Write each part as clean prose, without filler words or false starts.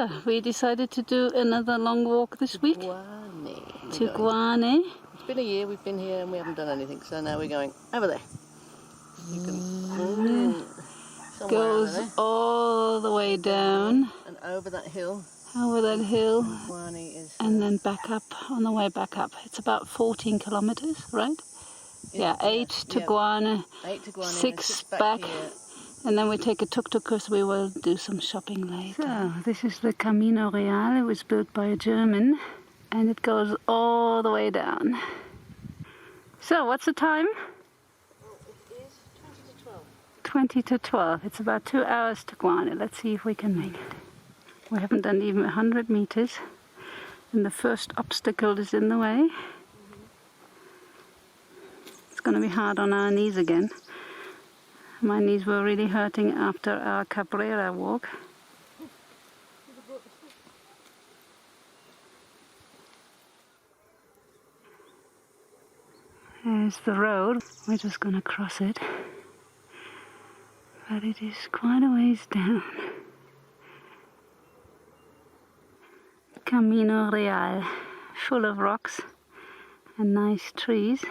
So, we decided to do another long walk this week Guane. to Guane. It's been a year we've been here and we haven't done anything, so now we're going over there. You can Goes all the way down and over that hill. Over that hill, Guane is, and then back up on the way back up. It's about 14 kilometers, right? Yeah, 8 to Guane, 8 to Guane, 6 back, here. and then we take a tuk-tuk because we will do some shopping later. So, this is the Camino Real. It was built by a German, and it goes all the way down. So, what's the time? It is 20 to 12. 20 to 12. It's about 2 hours to Guane. Let's see if we can make it. We haven't done even 100 meters, and the first obstacle is in the way. It's going to be hard on our knees again. My knees were really hurting after our Cabrera walk. There's the road. We're just going to cross it, but it is quite a ways down. Camino Real, full of rocks and nice trees.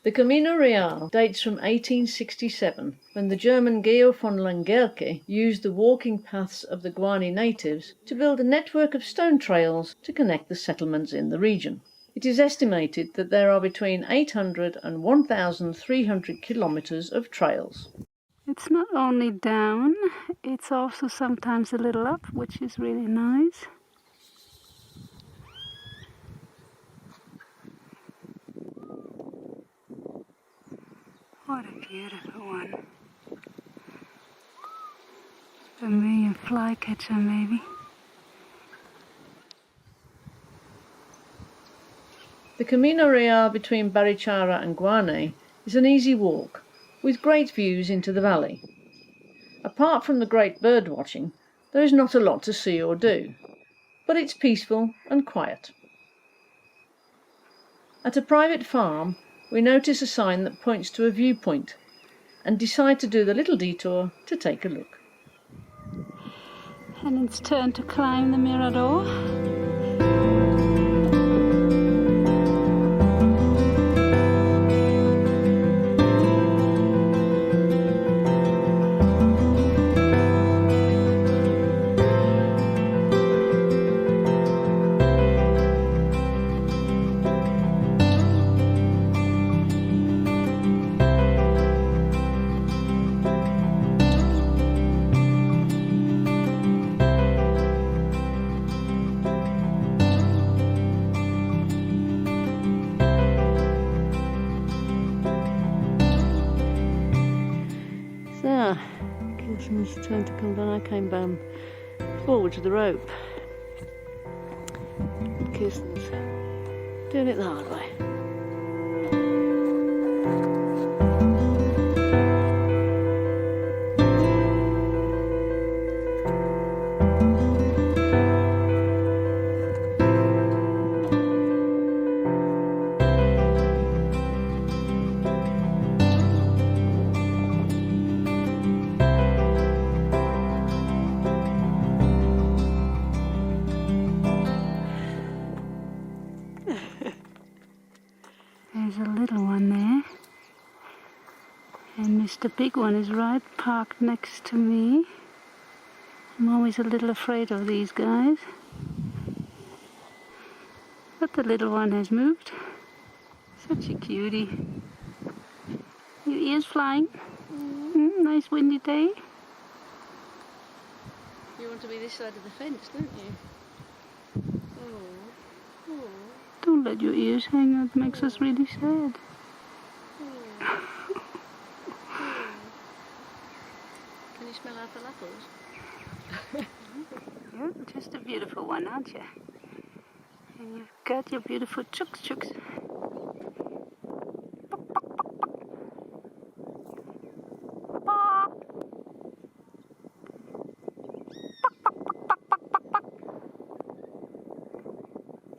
The Camino Real dates from 1867, when the German Georg von Langerke used the walking paths of the Guane natives to build a network of stone trails to connect the settlements in the region. It is estimated that there are between 800 and 1,300 kilometers of trails. It's not only down, it's also sometimes a little up, which is really nice. What a beautiful one. For me, a flycatcher maybe. The Camino Real between Barichara and Guane is an easy walk, with great views into the valley. Apart from the great bird watching, there is not a lot to see or do, but it's peaceful and quiet. At a private farm, we notice a sign that points to a viewpoint and decide to do the little detour to take a look. And it's turn to climb the mirador. So, Kirsten's turned to come down. I came down forward to the rope. Kirsten's doing it the hard way. There's a little one there, and Mr. Big One is right parked next to me. I'm always a little afraid of these guys, but the little one has moved. Such a cutie. Your ears flying. Nice windy day. You want to be this side of the fence, don't you? Oh. Don't let your ears hang out, it makes us really sad. Can you smell our falafels? You're just a beautiful one, aren't you? And you've got your beautiful chooks.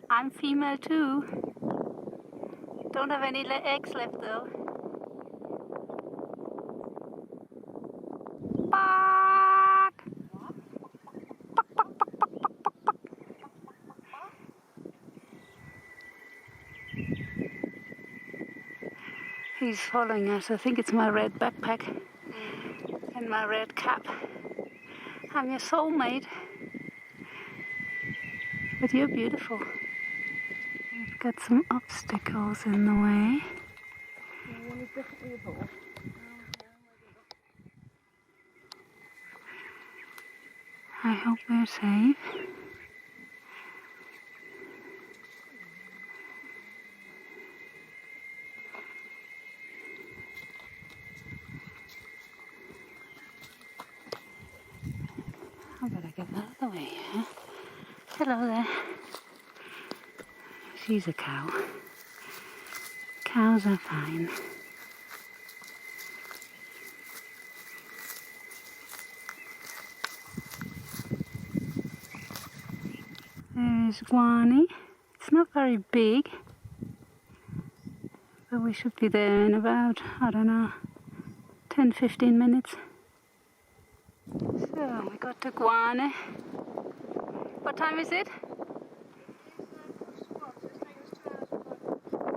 I'm female too. Don't have any eggs left though. He's following us. I think it's my red backpack and my red cap. I'm your soulmate. But you're beautiful. We've got some obstacles in the way. I hope we're safe. I better get out of the way, huh? Hello there. She's a cow. Cows are fine. There's Guane. It's not very big, but we should be there in about, I don't know, 10-15 minutes. So we got to Guane. What time is it?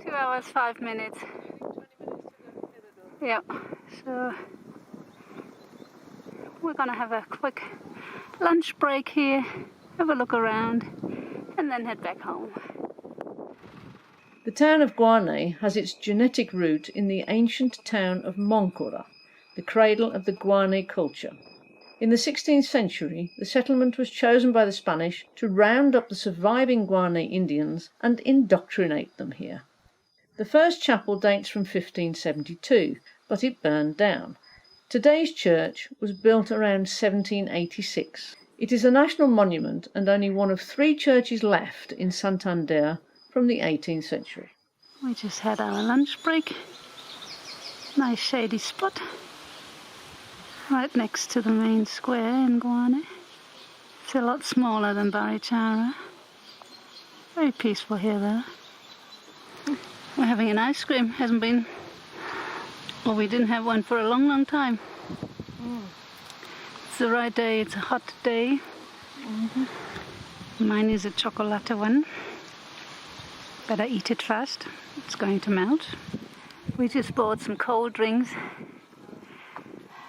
2 hours, 5 minutes. Yeah, so we're gonna have a quick lunch break here, have a look around, and then head back home. The town of Guane has its genetic root in the ancient town of Moncora, the cradle of the Guane culture. In the 16th century, the settlement was chosen by the Spanish to round up the surviving Guane Indians and indoctrinate them here. The first chapel dates from 1572, but it burned down. Today's church was built around 1786. It is a national monument and only one of 3 churches left in Santander from the 18th century. We just had our lunch break. Nice shady spot. Right next to the main square in Guane. It's a lot smaller than Barichara. Very peaceful here though. We're having an ice cream. Hasn't been... Well, we didn't have one for a long, long time. It's the right day. It's a hot day. Mine is a chocolate one. Better eat it fast. It's going to melt. We just bought some cold drinks.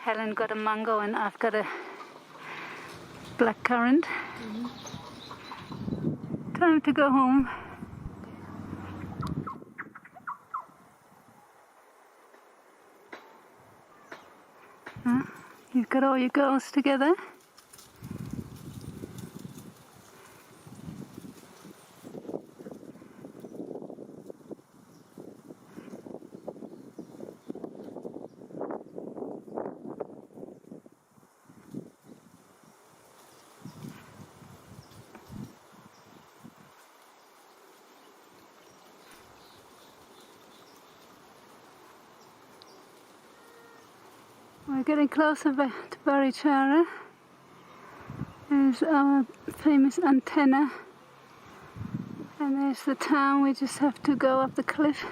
Helen got a mango and I've got a blackcurrant. Time to go home. Huh? You've got all your girls together? We're getting closer to Barichara. There's our famous antenna. And there's the town. We just have to go up the cliff.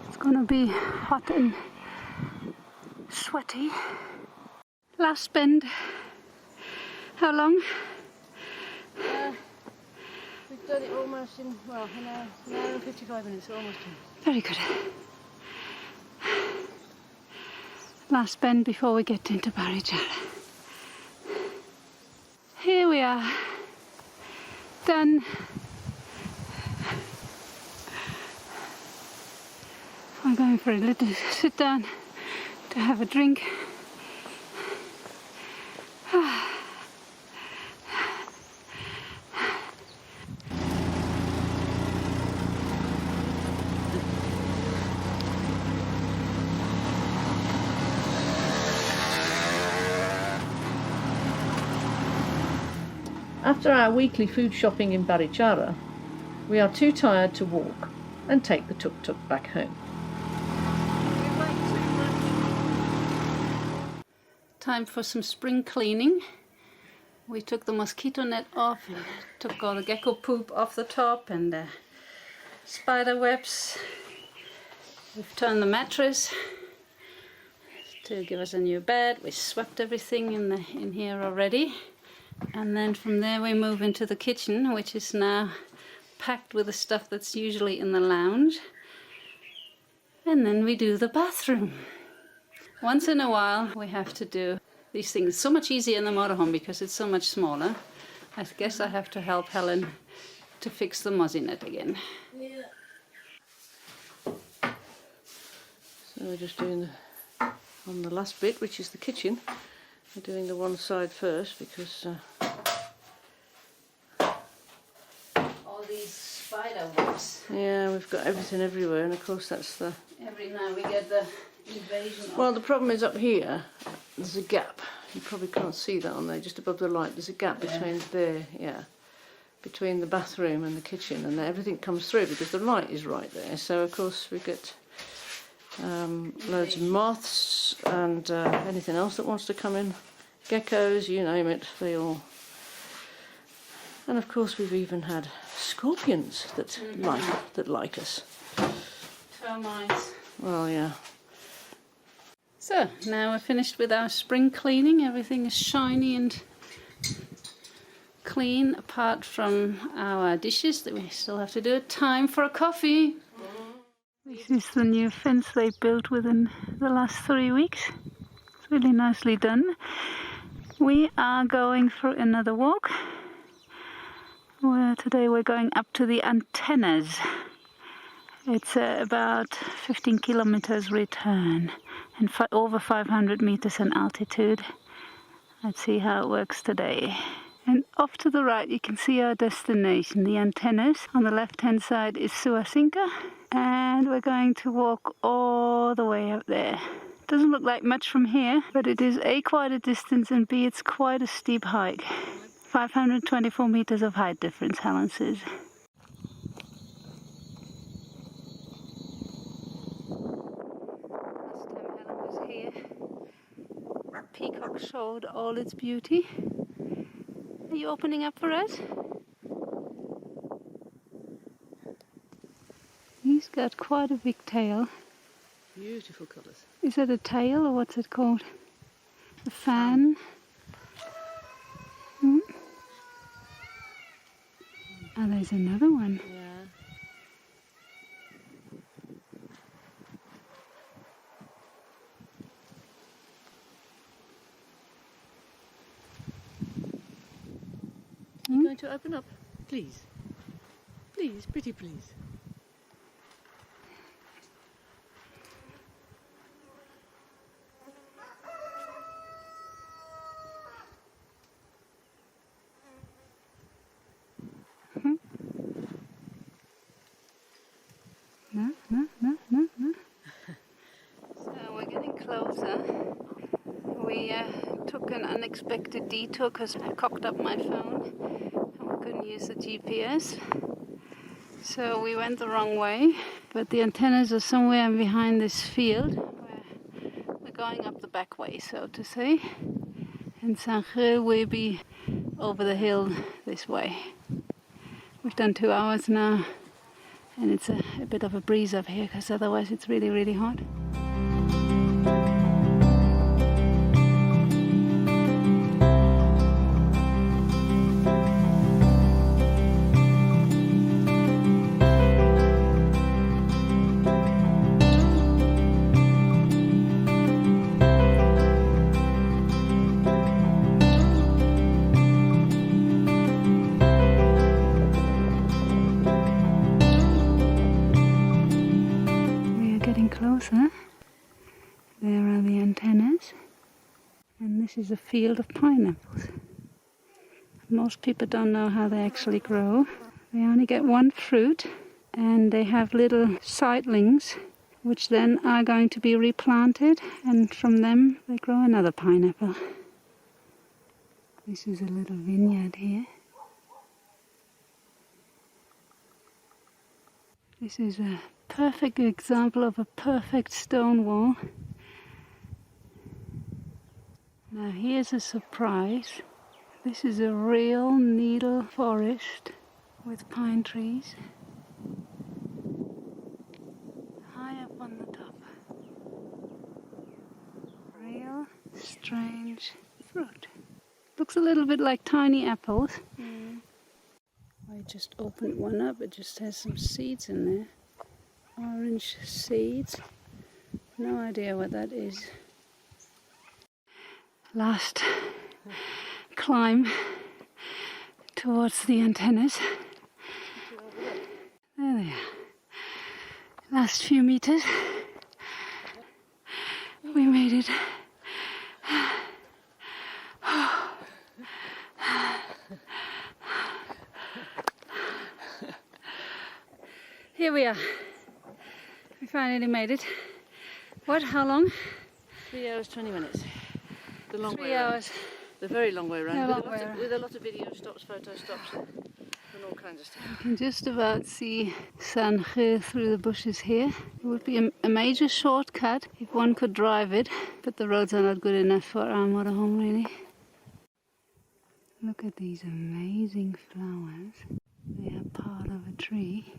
It's going to be hot and sweaty. Last bend. How long? We've done it almost in, well, an hour and 55 minutes, almost done. Very good. Last bend before we get into Barichara. Here we are. Done. I'm going for a little sit down to have a drink. After our weekly food shopping in Barichara, we are too tired to walk and take the tuk-tuk back home. Time for some spring cleaning. We took the mosquito net off and took all the gecko poop off the top and the spider webs. We've turned the mattress to give us a new bed. We swept everything in here already. And then from there we move into the kitchen, which is now packed with the stuff that's usually in the lounge. And then we do the bathroom. Once in a while we have to do these things. It's so much easier in the motorhome because it's so much smaller. I guess I have to help Helen to fix the mozzie net again. Yeah. So we're just doing on the last bit, which is the kitchen. We're doing the one side first because all these spider webs. Yeah, we've got everything everywhere, and of course that's the... Every now we get the invasion. Well, the problem is up here, there's a gap. You probably can't see that on there, just above the light. There's a gap between there, between the bathroom and the kitchen, and everything comes through because the light is right there. So of course we get loads of moths and anything else that wants to come in, geckos, you name it, they all. And of course we've even had scorpions that like us. Termites. Well, yeah. So now we're finished with our spring cleaning. Everything is shiny and clean apart from our dishes that we still have to do. Time for a coffee. This is the new fence they built within the last 3 weeks. It's really nicely done. We are going for another walk. Today we're going up to the antennas. It's about 15 kilometers return and over 500 meters in altitude. Let's see how it works today. And off to the right you can see our destination, the antennas. On the left hand side is Suacinca, and we're going to walk all the way up there. Doesn't look like much from here, but it is A, quite a distance, and B, it's quite a steep hike. 524 meters of height difference, Helen says. Last time Helen was here, Peacock showed all its beauty. Are you opening up for us? He's got quite a big tail. Beautiful colours. Is it a tail or what's it called? A fan? Hmm? Oh, there's another one. Yeah. You're going to open up? Please. Please, pretty please. No. So we're getting closer. We took an unexpected detour because I cocked up my phone and we couldn't use the GPS. So we went the wrong way, but the antennas are somewhere behind this field. We're going up the back way, so to say. And Saint-Gilles will be over the hill this way. We've done 2 hours now, and it's a bit of a breeze up here because otherwise it's really, really hot. Closer. There are the antennas, and this is a field of pineapples. Most people don't know how they actually grow. They only get one fruit, and they have little seedlings which then are going to be replanted, and from them they grow another pineapple. This is a little vineyard here. This is a perfect example of a perfect stone wall. Now here's a surprise. This is a real needle forest with pine trees high up on the top. Real strange fruit. Looks a little bit like tiny apples. I just opened one up, it just has some seeds in there. Orange seeds. No idea what that is. Last climb towards the antennas. There they are. Last few meters. We made it. Here we are. We finally made it. What? How long? 3 hours, 20 minutes. The long 3 way around. hours. The very long way around. The With, long way around. with a lot of video stops, photo stops, and all kinds of stuff. You can just about see Sanche through the bushes here. It would be a major shortcut if one could drive it, but the roads are not good enough for our motorhome really. Look at these amazing flowers. They are part of a tree.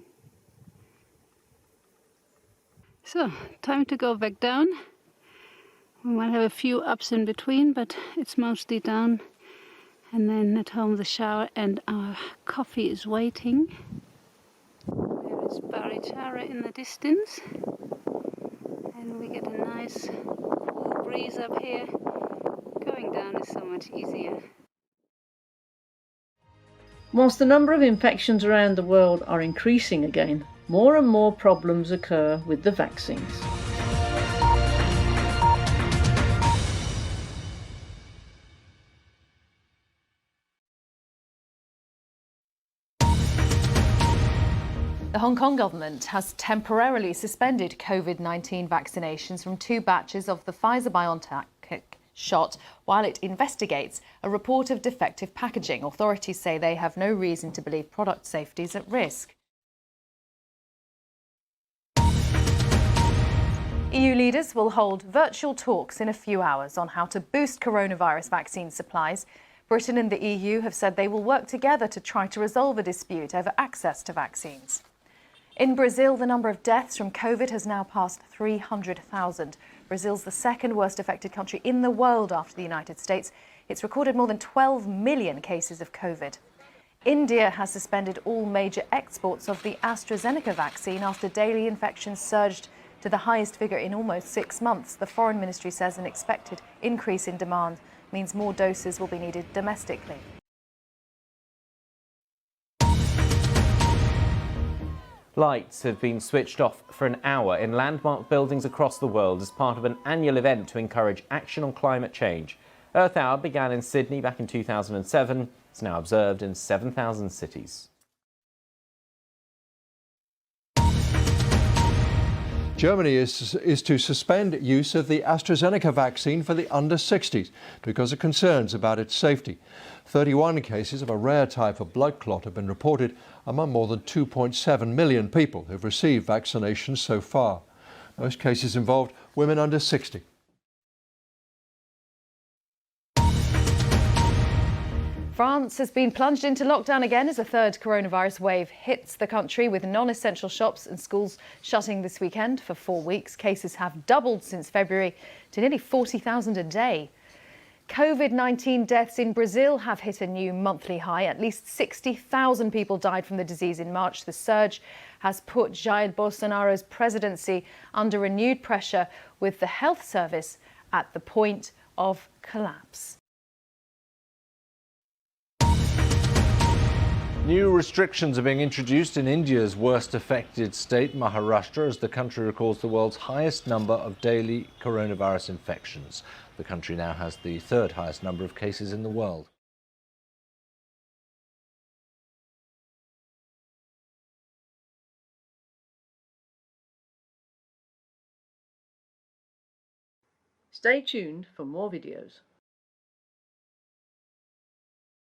So, time to go back down. We might have a few ups in between, but it's mostly down. And then at home the shower and our coffee is waiting. There is Barichara in the distance. And we get a nice cool breeze up here. Going down is so much easier. Whilst the number of infections around the world are increasing again, more and more problems occur with the vaccines. The Hong Kong government has temporarily suspended COVID-19 vaccinations from 2 batches of the Pfizer-BioNTech shot while it investigates a report of defective packaging. Authorities say they have no reason to believe product safety is at risk. EU leaders will hold virtual talks in a few hours on how to boost coronavirus vaccine supplies. Britain and the EU have said they will work together to try to resolve a dispute over access to vaccines. In Brazil, the number of deaths from COVID has now passed 300,000. Brazil's the second worst affected country in the world after the United States. It's recorded more than 12 million cases of COVID. India has suspended all major exports of the AstraZeneca vaccine after daily infections surged to the highest figure in almost 6 months. The Foreign Ministry says an expected increase in demand means more doses will be needed domestically. Lights have been switched off for an hour in landmark buildings across the world as part of an annual event to encourage action on climate change. Earth Hour began in Sydney back in 2007. It's now observed in 7,000 cities. Germany is to suspend use of the AstraZeneca vaccine for the under-60s because of concerns about its safety. 31 cases of a rare type of blood clot have been reported among more than 2.7 million people who've received vaccinations so far. Most cases involved women under 60. France has been plunged into lockdown again as a third coronavirus wave hits the country, with non-essential shops and schools shutting this weekend for 4 weeks. Cases have doubled since February to nearly 40,000 a day. COVID-19 deaths in Brazil have hit a new monthly high. At least 60,000 people died from the disease in March. The surge has put Jair Bolsonaro's presidency under renewed pressure, with the health service at the point of collapse. New restrictions are being introduced in India's worst affected state, Maharashtra, as the country records the world's highest number of daily coronavirus infections. The country now has the third highest number of cases in the world. Stay tuned for more videos.